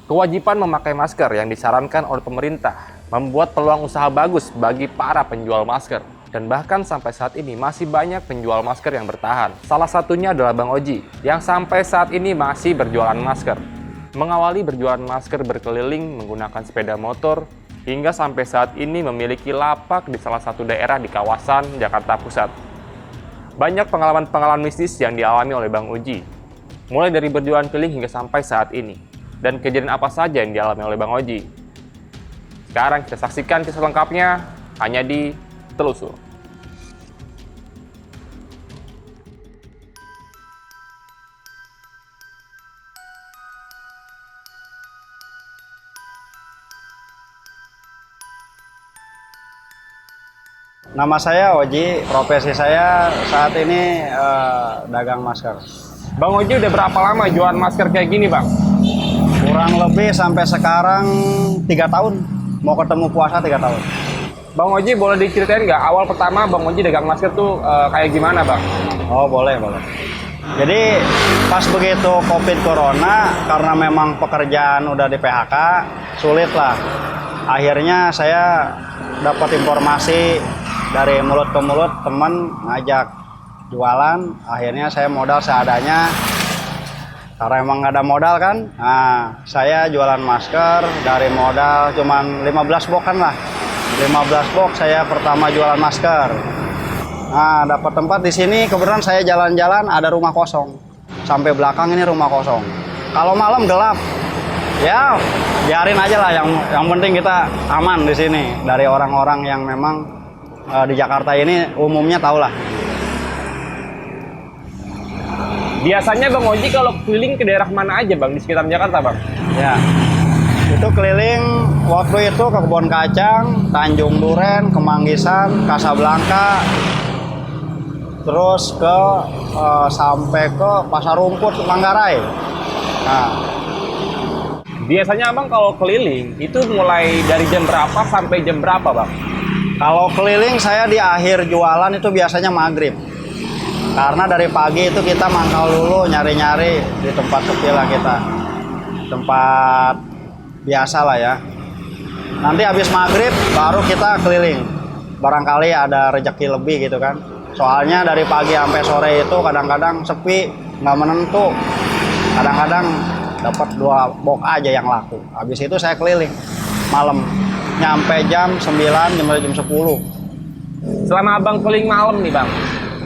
Kewajiban memakai masker yang disarankan oleh pemerintah membuat peluang usaha bagus bagi para penjual masker. Dan bahkan sampai saat ini masih banyak penjual masker yang bertahan. Salah satunya adalah Bang Oji, yang sampai saat ini masih berjualan masker. Mengawali berjualan masker berkeliling menggunakan sepeda motor, hingga sampai saat ini memiliki lapak di salah satu daerah di kawasan Jakarta Pusat. Banyak pengalaman-pengalaman mistis yang dialami oleh Bang Oji, mulai dari berjualan keliling hingga sampai saat ini. Dan kejadian apa saja yang dialami oleh Bang Oji? Sekarang kita saksikan kisah lengkapnya hanya di Telusur. Nama saya Oji, profesi saya saat ini dagang masker. Bang Oji udah berapa lama jualan masker kayak gini, Bang? Kurang lebih sampai sekarang 3 tahun, mau ketemu puasa 3 tahun. Bang Oji boleh diceritain nggak awal pertama Bang Oji dagang masker tuh kayak gimana, Bang? Oh boleh. Jadi pas begitu COVID Corona, karena memang pekerjaan udah di PHK, sulit lah. Akhirnya saya dapat informasi dari mulut ke mulut, teman ngajak jualan. Akhirnya saya modal seadanya, karena emang nggak ada modal kan. Nah, saya jualan masker dari modal cuman 15 boxan lah. 15 box saya pertama jualan masker. Nah, dapat tempat di sini, kebetulan saya jalan-jalan ada rumah kosong. Sampai belakang ini rumah kosong. Kalau malam gelap, ya biarin aja lah. Yang penting kita aman di sini dari orang-orang yang memang di Jakarta ini umumnya tahu lah. Biasanya Bang Oji kalau keliling ke daerah mana aja, Bang, di sekitar Jakarta, Bang? Ya, itu keliling waktu itu ke Kebon Kacang, Tanjung Duren, Kemanggisan, Kasablanka, terus ke sampai ke Pasar Rumput, Manggarai. Nah, biasanya Abang kalau keliling itu mulai dari jam berapa sampai jam berapa, Bang? kalau keliling saya di akhir jualan itu biasanya maghrib. Karena dari pagi itu kita mangkal dulu, nyari-nyari di tempat sepi lah kita. Tempat biasa lah ya. Nanti habis maghrib baru kita keliling. Barangkali ada rezeki lebih gitu kan. Soalnya dari pagi sampai sore itu kadang-kadang sepi, nggak menentu. Kadang-kadang dapat 2 box aja yang laku. Habis itu saya keliling malam. Nyampe jam 9, jam 10. Selama Abang keliling malam nih, Bang,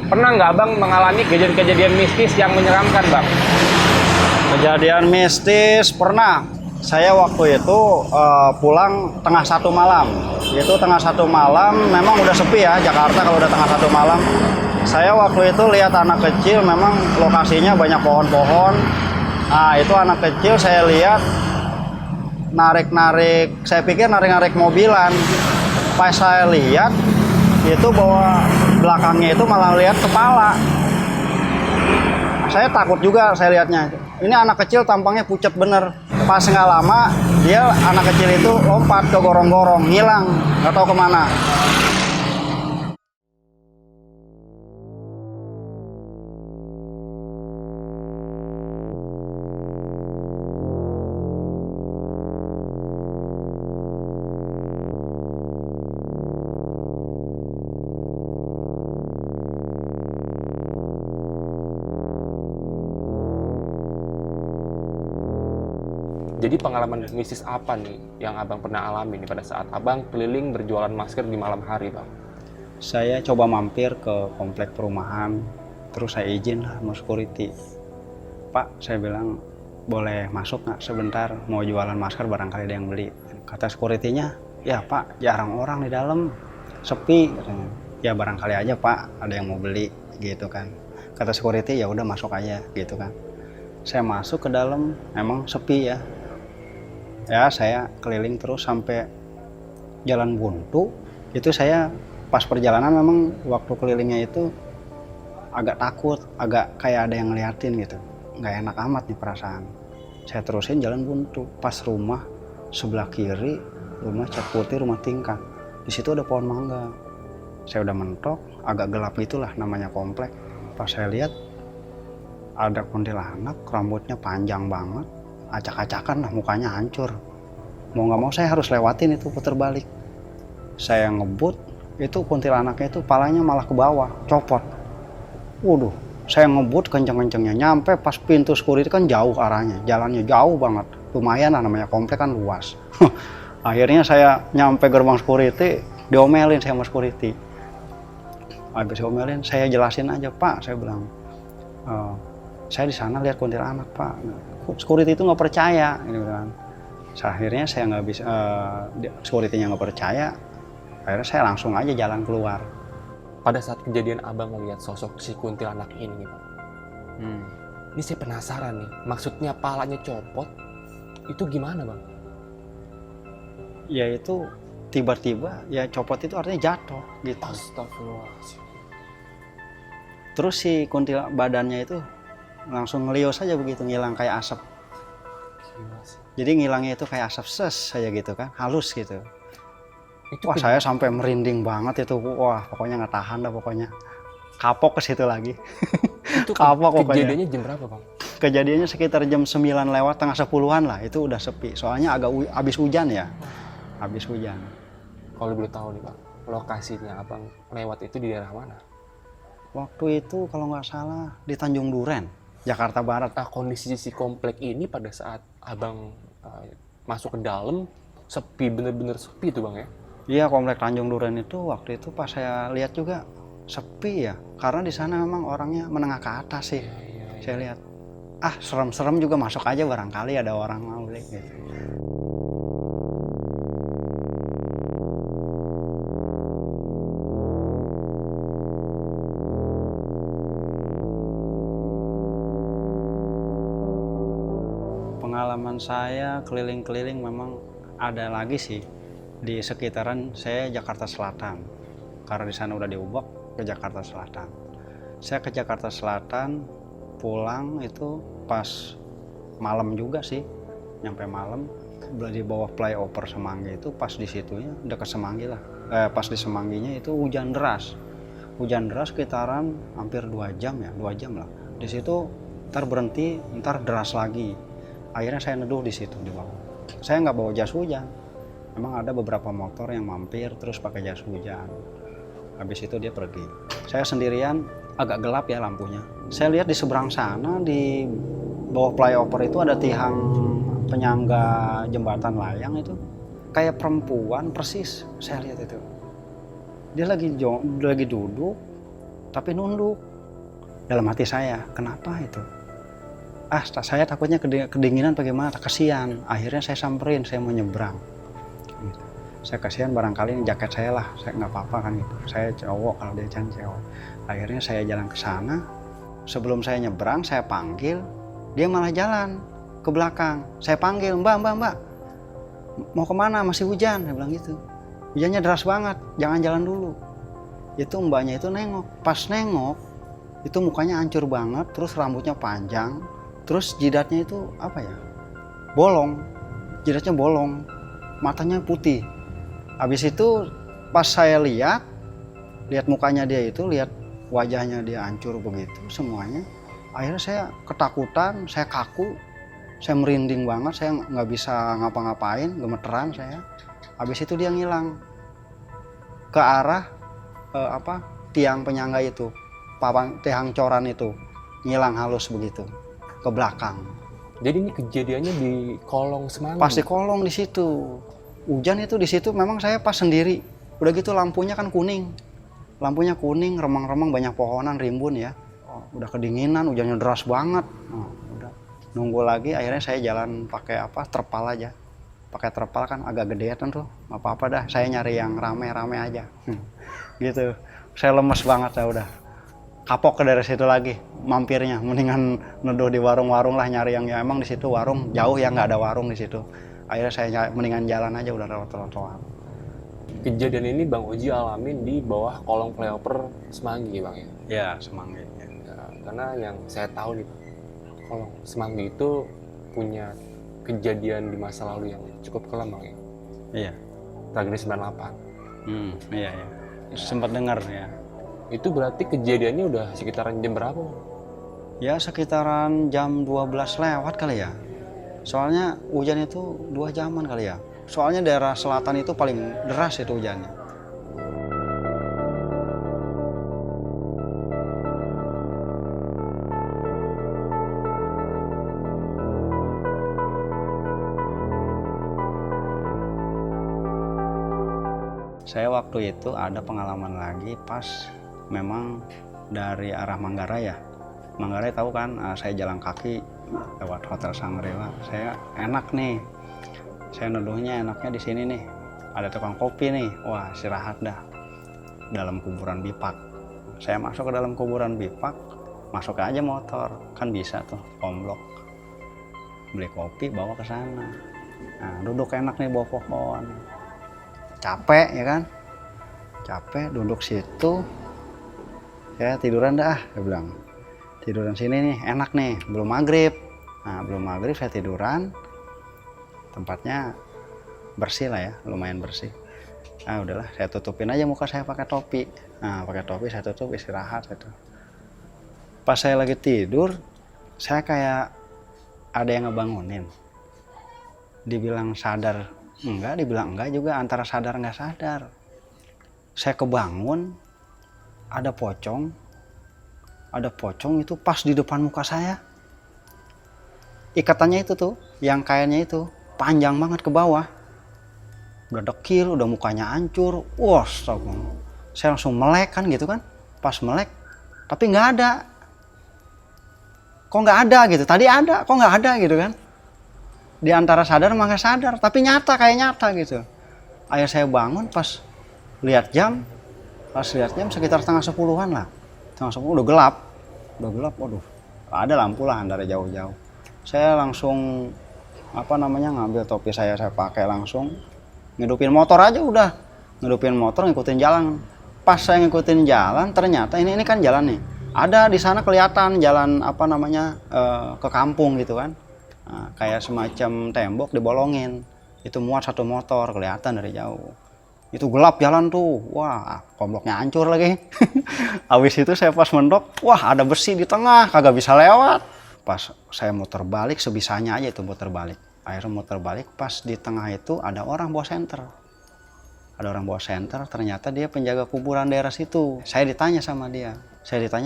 pernah nggak Abang mengalami kejadian-kejadian mistis yang menyeramkan, Bang? Kejadian mistis pernah. Saya waktu itu pulang tengah 1 malam. Itu tengah 1 malam memang udah sepi ya Jakarta kalau udah tengah 1 malam. Saya waktu itu lihat anak kecil, memang lokasinya banyak pohon-pohon. Nah, itu anak kecil saya lihat narik-narik, saya pikir narik-narik mobilan. Pas saya lihat itu bahwa belakangnya itu malah lihat kepala. Saya takut juga saya lihatnya. Ini anak kecil tampangnya pucat bener. Pas nggak lama dia anak kecil itu lompat ke gorong-gorong, hilang, nggak tahu kemana. Jadi pengalaman mistis apa nih yang Abang pernah alami nih pada saat Abang keliling berjualan masker di malam hari, Bang? Saya coba mampir ke komplek perumahan, terus saya izin lah mau security. Pak, saya bilang boleh masuk nggak sebentar, mau jualan masker barangkali ada yang beli. Kata security-nya, ya Pak, jarang orang di dalam, sepi katanya. Ya barangkali aja Pak, ada yang mau beli gitu kan. Kata security, ya udah masuk aja gitu kan. Saya masuk ke dalam, emang sepi ya. Ya saya keliling terus sampai Jalan Buntu. Itu saya pas perjalanan memang waktu kelilingnya itu agak takut, agak kayak ada yang ngeliatin gitu. Nggak enak amat nih perasaan. Saya terusin Jalan Buntu. Pas rumah sebelah kiri, rumah cat putih, rumah tingkat. Di situ ada pohon mangga. Saya udah mentok, agak gelap itulah namanya komplek. Pas saya lihat ada kuntilanak, rambutnya panjang banget, acak-acakan lah, mukanya hancur. Mau nggak mau saya harus lewatin itu, putar balik. Saya ngebut, itu kuntilanaknya itu palanya malah ke bawah, copot. Waduh, saya ngebut kenceng-kencengnya, nyampe pas pintu security kan jauh arahnya, jalannya jauh banget. Lumayan lah, namanya komplek kan luas. Akhirnya saya nyampe gerbang security, diomelin saya sama security. Habis diomelin, saya jelasin aja, Pak, saya bilang, saya di sana lihat kuntilanak, Pak. Security itu nggak percaya, gitu kan. Akhirnya saya nggak bisa, security-nya nggak percaya. Akhirnya saya langsung aja jalan keluar. Pada saat kejadian abang melihat sosok si kuntilanak ini nih, Bang. Ini saya penasaran nih, maksudnya palanya copot, itu gimana, Bang? Ya itu tiba-tiba, ya copot itu artinya jatuh gitu. Astagfirullahaladzim. Terus si kuntilanak badannya itu langsung ngelius aja begitu, ngilang kayak asap. Gila sih. Jadi ngilangnya itu kayak asap ses saya gitu kan, halus gitu. Itu Wah, saya sampai merinding banget itu. Wah, pokoknya nggak tahan dah pokoknya. Kapok ke situ lagi. itu Kapok pokoknya. kejadiannya jam berapa, Bang? Kejadiannya sekitar jam 9 lewat tengah 10-an lah, itu udah sepi. Soalnya agak habis hujan ya. Habis hujan. Kalau boleh tahu nih, Bang, lokasinya abang lewat itu di daerah mana? Waktu itu kalau nggak salah di Tanjung Duren, Jakarta Barat. Nah, kondisi si komplek ini pada saat abang masuk ke dalam sepi, bener-bener sepi tuh, Bang, ya? Iya, komplek Tanjung Duren itu waktu itu pas saya lihat juga sepi ya, karena di sana memang orangnya menengah ke atas sih. Saya lihat, serem-serem juga masuk aja, barangkali ada orang mau beli gitu. Pengalaman saya keliling-keliling memang ada lagi sih di sekitaran saya Jakarta Selatan. Karena di sana udah diubah ke Jakarta Selatan. Saya ke Jakarta Selatan pulang itu pas malam juga sih, nyampe malam di bawah flyover Semanggi itu, pas di situnya dekat Semanggi lah. Pas di Semangginya itu hujan deras sekitaran hampir 2 jam ya, 2 jam lah. Di situ ntar berhenti, ntar deras lagi. Akhirnya saya neduh di situ di bawah. Saya nggak bawa jas hujan. Memang ada beberapa motor yang mampir terus pakai jas hujan. Habis itu dia pergi. Saya sendirian, agak gelap ya lampunya. Saya lihat di seberang sana, di bawah flyover itu ada tiang penyangga jembatan layang itu. Kayak perempuan persis, saya lihat itu. Dia lagi duduk, tapi nunduk. Dalam hati saya, kenapa itu? Saya takutnya kedinginan bagaimana, kasihan. Akhirnya saya samperin, saya mau nyebrang. Gitu. Saya kasihan, barangkali ini jaket saya lah, saya nggak apa-apa kan gitu. Saya cowok, kalau dia jangan cewek. Akhirnya saya jalan ke sana. Sebelum saya nyebrang, saya panggil, dia malah jalan ke belakang. Saya panggil, Mbak, mau kemana? Masih hujan, saya bilang gitu. Hujannya deras banget, jangan jalan dulu. Itu mbaknya itu nengok, pas nengok, itu mukanya hancur banget, terus rambutnya panjang, terus jidatnya itu apa ya? Bolong, jidatnya bolong, matanya putih. Habis itu pas saya lihat mukanya dia itu, lihat wajahnya dia hancur begitu semuanya. Akhirnya saya ketakutan, saya kaku, saya merinding banget, saya nggak bisa ngapa-ngapain, gemeteran saya. Habis itu dia ngilang ke arah tiang penyangga itu, tiang coran itu, ngilang halus begitu ke belakang. Jadi ini kejadiannya di kolong Semanggi? Pas di kolong di situ. Hujan itu di situ memang saya pas sendiri. Udah gitu lampunya kan kuning. Lampunya kuning, remang-remang, banyak pohonan, rimbun ya. Udah kedinginan, hujannya deras banget. Udah nunggu lagi, akhirnya saya jalan pakai terpal aja. Pakai terpal kan agak gedean tuh. Nggak apa-apa dah, saya nyari yang rame-rame aja. Gitu. Saya lemes banget ya udah. Kapok ke dari situ lagi mampirnya, mendingan neduh di warung-warung lah, nyari yang ya emang di situ warung jauh ya, nggak ada warung di situ. Akhirnya saya mendingan jalan aja, udah lewat trotoar. Kejadian ini Bang Oji alamin di bawah kolong flyover Semanggi, Bang ya? Ya, Semanggi. Ya. Karena yang saya tahu nih, kolong Semanggi itu punya kejadian di masa lalu yang cukup kelam, Bang ya? Iya. Tragedi 98. Iya. Sempat dengar ya. Itu berarti kejadiannya udah sekitaran jam berapa? Ya sekitaran jam 12 lewat kali ya. Soalnya hujan itu 2 jaman kali ya. Soalnya daerah selatan itu paling deras itu hujannya. Saya waktu itu ada pengalaman lagi pas memang dari arah Manggarai ya. Manggarai tahu kan, saya jalan kaki lewat Hotel Shangri-La. Saya enak nih. Saya neduhnya enaknya di sini nih. Ada tukang kopi nih. Wah, istirahat dah. Dalam kuburan Bipak. Saya masuk ke dalam kuburan Bipak, masuk aja motor. Kan bisa tuh, komblok. Beli kopi bawa ke sana. Nah, duduk enak nih bawah pohon. Capek ya kan, capek duduk situ, saya tiduran dah, saya bilang tiduran sini nih enak nih, belum maghrib. Nah belum maghrib saya tiduran, tempatnya bersih lah ya, lumayan bersih. Nah udahlah, saya tutupin aja muka saya pakai topi. Nah pakai topi saya tutup, istirahat gitu. Pas saya lagi tidur, saya kayak ada yang ngebangunin. Dibilang sadar enggak, dibilang enggak juga, antara sadar nggak sadar. Saya kebangun, ada pocong itu pas di depan muka saya. Ikatannya itu tuh, yang kainnya itu panjang banget ke bawah. Udah dekil, udah mukanya hancur. Wah, saya langsung melek kan gitu kan. Pas melek, tapi nggak ada. Kok nggak ada gitu? Tadi ada, kok nggak ada gitu kan? Di antara sadar sama nggak sadar, tapi nyata, kayak nyata gitu. Akhirnya saya bangun, pas lihat jam sekitar setengah 10-an lah. Setengah 10 udah gelap, waduh, ada lampu lah dari jauh-jauh. Saya langsung ngambil topi saya pakai, langsung ngidupin motor aja udah, ngidupin motor ngikutin jalan. Pas saya ngikutin jalan, ternyata ini kan jalan nih. Ada di sana kelihatan jalan ke kampung gitu kan. Nah, kayak semacam tembok dibolongin, itu muat satu motor kelihatan dari jauh. Itu gelap jalan tuh, wah kombloknya hancur lagi. Habis itu saya pas mendok, wah ada besi di tengah, kagak bisa lewat. Pas saya muter balik, sebisanya aja itu muter balik. Akhirnya muter balik, pas di tengah itu ada orang bawa senter. Ternyata dia penjaga kuburan daerah situ. Saya ditanya sama dia,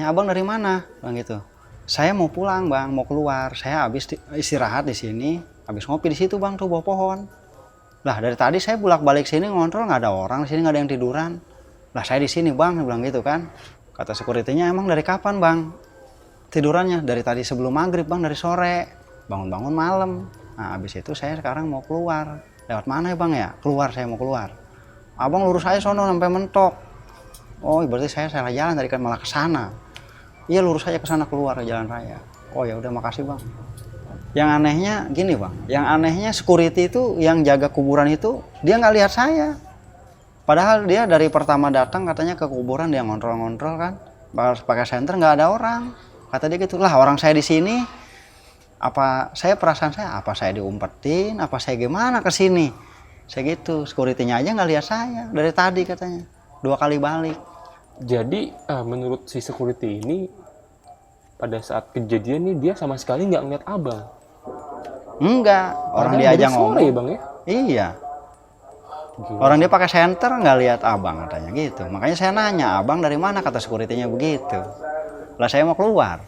abang dari mana? Bang gitu. Saya mau pulang bang, mau keluar. Saya habis istirahat di sini, habis ngopi di situ bang tuh bawah pohon. Lah dari tadi saya bolak-balik sini ngontrol, nggak ada orang di sini, nggak ada yang tiduran. Lah saya di sini bang, bilang gitu kan. Kata security-nya, emang dari kapan bang tidurannya? Dari tadi sebelum maghrib bang, dari sore. Bangun-bangun malam. Nah habis itu saya sekarang mau keluar. Lewat mana ya bang ya? Keluar, saya mau keluar. Abang lurus aja sono sampai mentok. Oh berarti saya salah jalan tadi kan, malah ke sana. Iya lurus aja ke sana, keluar ke jalan raya. Oh ya udah makasih bang. Yang anehnya gini bang, yang anehnya security itu yang jaga kuburan itu dia nggak lihat saya. Padahal dia dari pertama datang katanya ke kuburan dia ngontrol-ngontrol kan, pakai senter nggak ada orang. Kata dia gitu, lah orang saya di sini, perasaan saya apa saya diumpetin, apa saya gimana ke sini? Saya gitu, security-nya aja nggak lihat saya dari tadi katanya, 2 kali balik. Jadi menurut si security ini pada saat kejadian nih dia sama sekali nggak ngeliat abang. Enggak, orang dia aja ngomong. Sore, bang ya? Iya. Gila. Orang dia pakai senter nggak lihat abang katanya gitu. Makanya saya nanya, abang dari mana? Kata security-nya begitu. Lah saya mau keluar.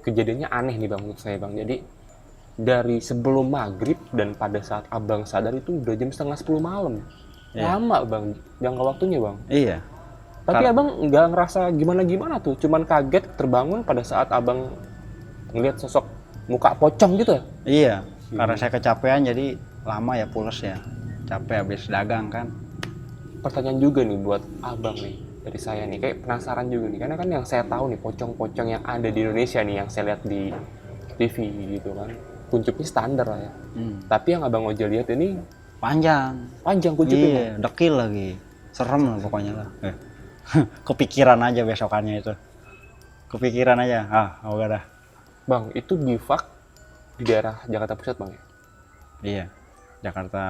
Kejadiannya aneh nih bang menurut saya bang. Jadi dari sebelum maghrib dan pada saat abang sadar itu udah jam setengah 10 malam. Iya. Lama bang, jangka waktunya bang. Iya. Tapi abang nggak ngerasa gimana-gimana tuh, cuman kaget terbangun pada saat abang ngelihat sosok muka pocong gitu? Iya, karena saya kecapean jadi lama ya, pules ya, capek habis dagang kan. Pertanyaan juga nih buat abang nih, dari saya nih, kayak penasaran juga nih, karena kan yang saya tahu nih pocong-pocong yang ada di Indonesia nih, yang saya lihat di TV gitu kan, kuncupnya standar lah ya. Tapi yang abang Oja lihat ini panjang kunjupnya. Iya, dekil lagi, serem lah pokoknya lah. Kepikiran aja besokannya itu, kepikiran aja. Udah dah. Bang, itu bivak di daerah Jakarta Pusat bang ya? Iya, Jakarta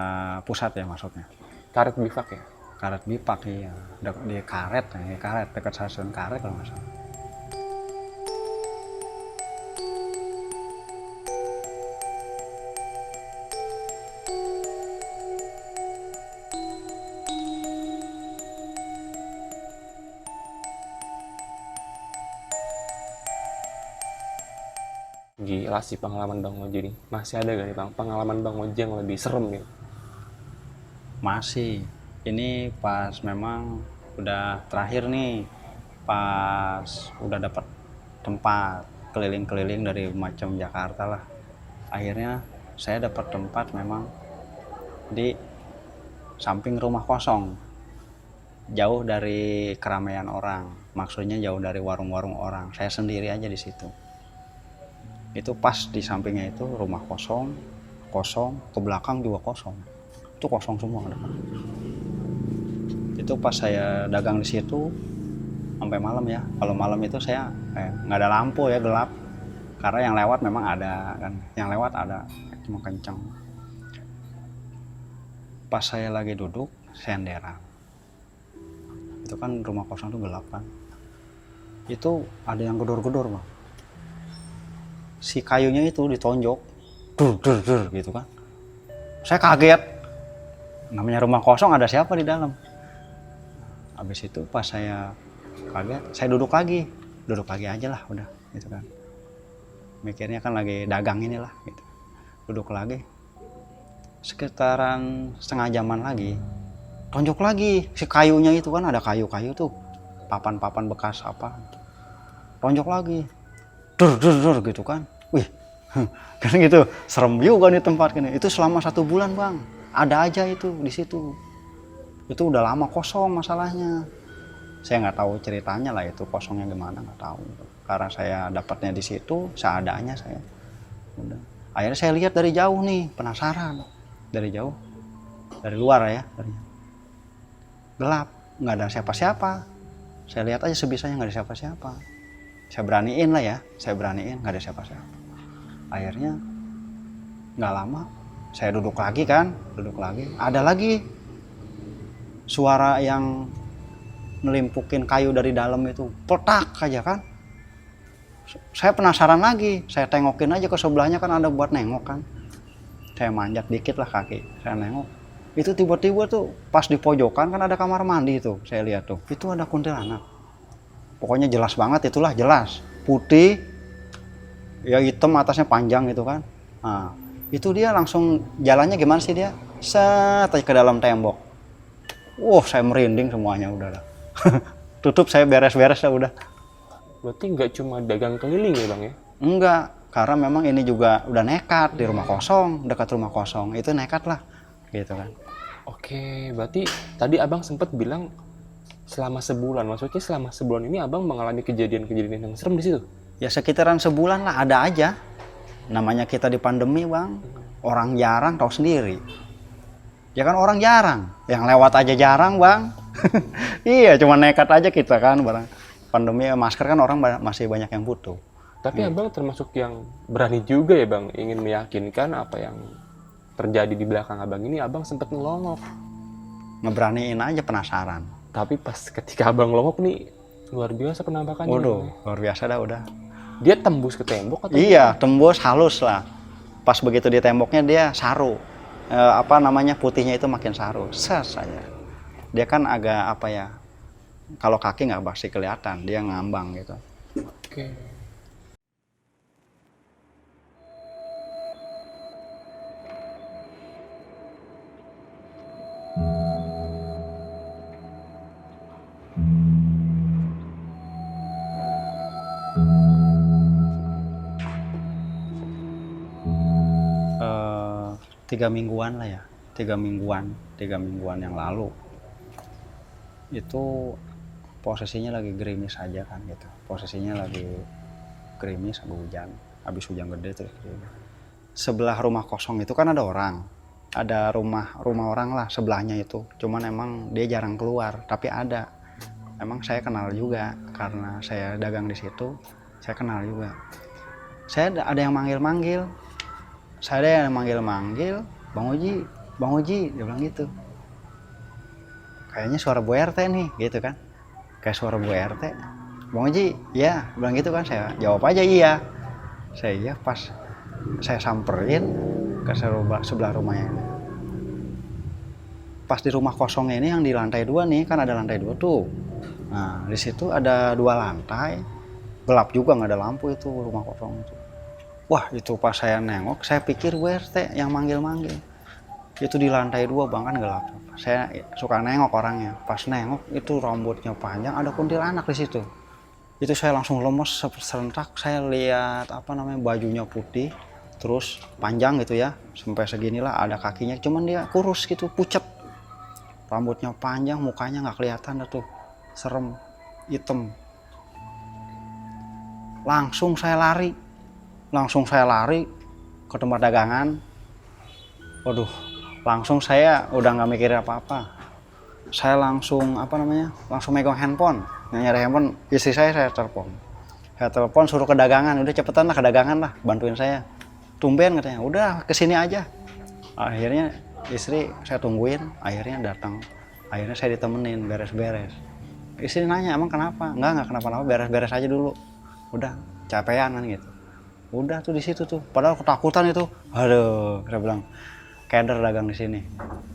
Pusat ya maksudnya. Karet bivak ya? Karet Bipak iya, di Karet dekat stasiun Karet kalau nggak salah. . merekapitulasi pengalaman Bang Oji nih, masih ada gak nih Bang pengalaman Bang Oji yang lebih serem nih? Masih. Ini pas memang udah terakhir nih, pas udah dapat tempat keliling-keliling dari macam Jakarta lah. Akhirnya saya dapat tempat memang di samping rumah kosong, jauh dari keramaian orang. Maksudnya jauh dari warung-warung orang. Saya sendiri aja di situ. Itu pas di sampingnya itu rumah kosong, ke belakang juga kosong. Itu kosong semua. Itu pas saya dagang di situ sampai malam ya. Kalau malam itu saya nggak ada lampu ya, gelap. Karena yang lewat memang ada kan, yang lewat ada cuma kenceng. Pas saya lagi duduk senderan, itu kan rumah kosong itu gelap kan. Itu ada yang gedor-gedor Bang. Si kayunya itu ditonjok, dur gitu kan. Saya kaget. Namanya rumah kosong, ada siapa di dalam? Habis itu pas saya kaget, saya duduk lagi aja lah udah gitu kan. Mikirnya kan lagi dagang inilah gitu. Duduk lagi. Sekitaran setengah jaman lagi, tonjok lagi si kayunya itu kan, ada kayu-kayu tuh, papan-papan bekas apa. Tonjok lagi. Dur gitu kan. Wih, kan gitu, serem juga nih tempat ini. Itu selama 1 bulan Bang, ada aja itu di situ. Itu udah lama kosong masalahnya. Saya nggak tahu ceritanya lah itu kosongnya gimana, nggak tahu. Karena saya dapatnya di situ, seadanya saya. Udah. Akhirnya saya lihat dari jauh nih, penasaran. Dari jauh, dari luar ya. Gelap, nggak ada siapa-siapa. Saya lihat aja sebisanya nggak ada siapa-siapa. Saya beraniin lah ya, nggak ada siapa-siapa. Akhirnya nggak lama saya duduk lagi, ada lagi suara yang melimpukin kayu dari dalam itu, peletak aja kan. Saya penasaran lagi, saya tengokin aja ke sebelahnya kan, ada buat nengok kan. Saya manjat dikit lah kaki, saya nengok. Itu tiba-tiba tuh pas di pojokan kan ada kamar mandi tuh, saya lihat tuh, itu ada kuntilanak. Pokoknya jelas banget, itulah jelas, putih, ya hitam atasnya panjang gitu kan. Nah, itu dia langsung jalannya gimana sih dia? Set aja ke dalam tembok. Saya merinding semuanya udah lah. Tutup, saya beres-beres lah udah. Berarti nggak cuma dagang keliling ya Bang ya? Enggak, karena memang ini juga udah nekat di rumah kosong, dekat rumah kosong, itu nekat lah gitu kan. Oke, berarti tadi Abang sempat bilang selama sebulan, maksudnya selama sebulan ini Abang mengalami kejadian-kejadian yang serem di situ? Ya sekitaran sebulan lah, ada aja. Namanya kita di pandemi Bang, orang jarang, tahu sendiri. Ya kan orang jarang, yang lewat aja jarang Bang. Iya, cuma nekat aja kita kan barang. Pandemi masker kan orang masih banyak yang butuh. Tapi Abang termasuk yang berani juga ya Bang, ingin meyakinkan apa yang terjadi di belakang Abang ini. Abang sempat ngelongok. Ngeberaniin aja, penasaran. Tapi pas ketika Abang ngelongok nih, luar biasa penampakannya. Waduh, luar biasa dah udah. Dia tembus ke tembok atau? Iya, tembus halus lah. Pas begitu di temboknya dia saru. Putihnya itu makin saru. Ses aja. Dia kan agak kalau kaki nggak pasti kelihatan, dia ngambang gitu. Oke. Tiga mingguan lah ya, 3 mingguan yang lalu itu posisinya lagi gerimis aja kan gitu, posisinya lagi gerimis, habis hujan gede tuh. Sebelah rumah kosong itu kan ada orang, ada rumah orang lah sebelahnya itu, cuman emang dia jarang keluar, tapi ada, emang saya kenal juga karena saya dagang di situ, saya kenal juga. Saya ada yang manggil-manggil, Bang Oji, dia bilang gitu. Kayaknya suara Bu RT nih, gitu kan. Kayak suara Bu RT. Bang Oji, ya, bilang gitu kan. Saya jawab aja iya. Pas saya samperin ke sebelah rumahnya ini. Pas di rumah kosongnya ini yang di lantai 2 nih, kan ada lantai 2 tuh. Nah, di situ ada 2 lantai. Gelap juga, nggak ada lampu itu rumah kosong itu. Wah itu pas saya nengok, saya pikir Bu RT yang manggil-manggil. Itu di lantai 2 Bang, kan gelap. Saya suka nengok orangnya. Pas nengok itu rambutnya panjang, ada kuntilanak di situ. Itu saya langsung lemes serentak. Saya lihat bajunya putih, terus panjang gitu ya, sampai seginilah, ada kakinya. Cuman dia kurus gitu, pucet. Rambutnya panjang, mukanya nggak kelihatan dah tuh, serem, hitam. Langsung saya lari ke tempat dagangan. Waduh, langsung saya udah nggak mikir apa-apa. Saya langsung langsung megang handphone, nyari handphone istri saya telepon. Saya telepon suruh ke dagangan, udah cepetan lah ke dagangan lah, bantuin saya. Tumben katanya, udah kesini aja. Akhirnya istri saya tungguin, akhirnya datang. Akhirnya saya ditemenin beres-beres. Istri nanya, emang kenapa? Enggak kenapa-napa, beres-beres aja dulu. Udah capean kan gitu. Udah tuh di situ tuh, padahal ketakutan itu. Aduh, saya bilang, keder dagang di sini.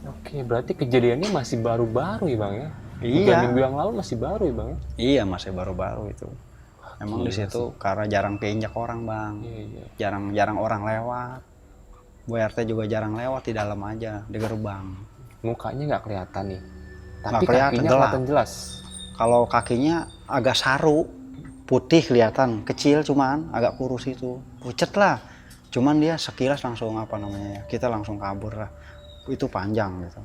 Oke, berarti kejadiannya masih baru-baru ya Bang ya? Iya. 3 minggu yang lalu masih baru ya Bang ya? Iya, masih baru-baru itu. Emang di situ karena jarang keinjak orang Bang. Iya. Jarang orang lewat. Bu RT juga jarang lewat, di dalam aja, di gerbang. Mukanya nggak kelihatan nih, tapi Nggak kelihatan, kakinya gelap. kelihatan jelas. Kalau kakinya agak saru, putih kelihatan, kecil cuman agak kurus itu, pucet lah. Cuman dia sekilas langsung kita langsung kabur lah. Itu panjang gitu.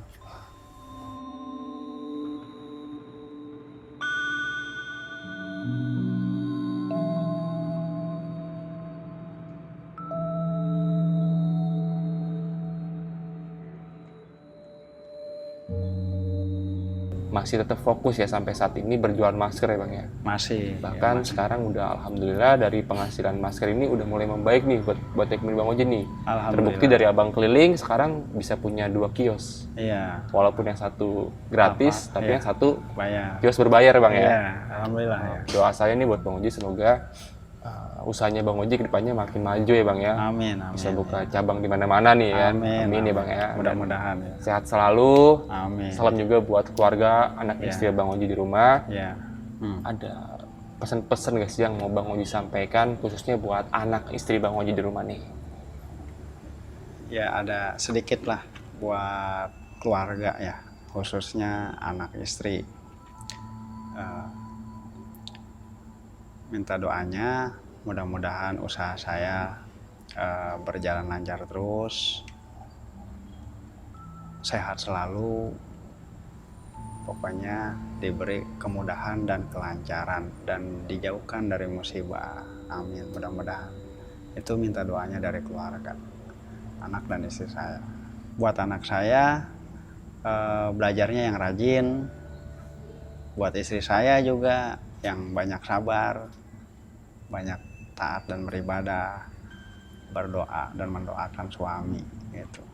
Masih tetap fokus ya sampai saat ini berjualan masker ya Bang ya? Masih. Bahkan sekarang udah alhamdulillah dari penghasilan masker ini udah mulai membaik nih buat Tekmin Bang Oji nih. Alhamdulillah. Terbukti dari abang keliling sekarang bisa punya 2 kios. Iya. Walaupun yang satu gratis, tapi yang satu bayar. kios berbayar Bang ya. Iya, alhamdulillah ya. Doa saya nih buat Bang Oji semoga usahanya Bang Oji kedepannya makin maju ya Bang ya. Amin. Bisa buka cabang di mana-mana nih ya. Amin ya Bang ya. Mudah-mudahan ya. Sehat selalu. Amin. Salam juga buat keluarga, anak istri Bang Oji di rumah. Ya. Ada pesan-pesan guys yang mau Bang Oji sampaikan khususnya buat anak istri Bang Oji di rumah nih? Ya ada sedikit lah buat keluarga ya, khususnya anak istri. Minta doanya, mudah-mudahan usaha saya berjalan lancar terus, sehat selalu, pokoknya diberi kemudahan dan kelancaran dan dijauhkan dari musibah. Amin, mudah-mudahan. Itu minta doanya dari keluarga, anak dan istri saya. Buat anak saya belajarnya yang rajin, buat istri saya juga yang banyak sabar, banyak taat dan beribadah, berdoa dan mendoakan suami gitu.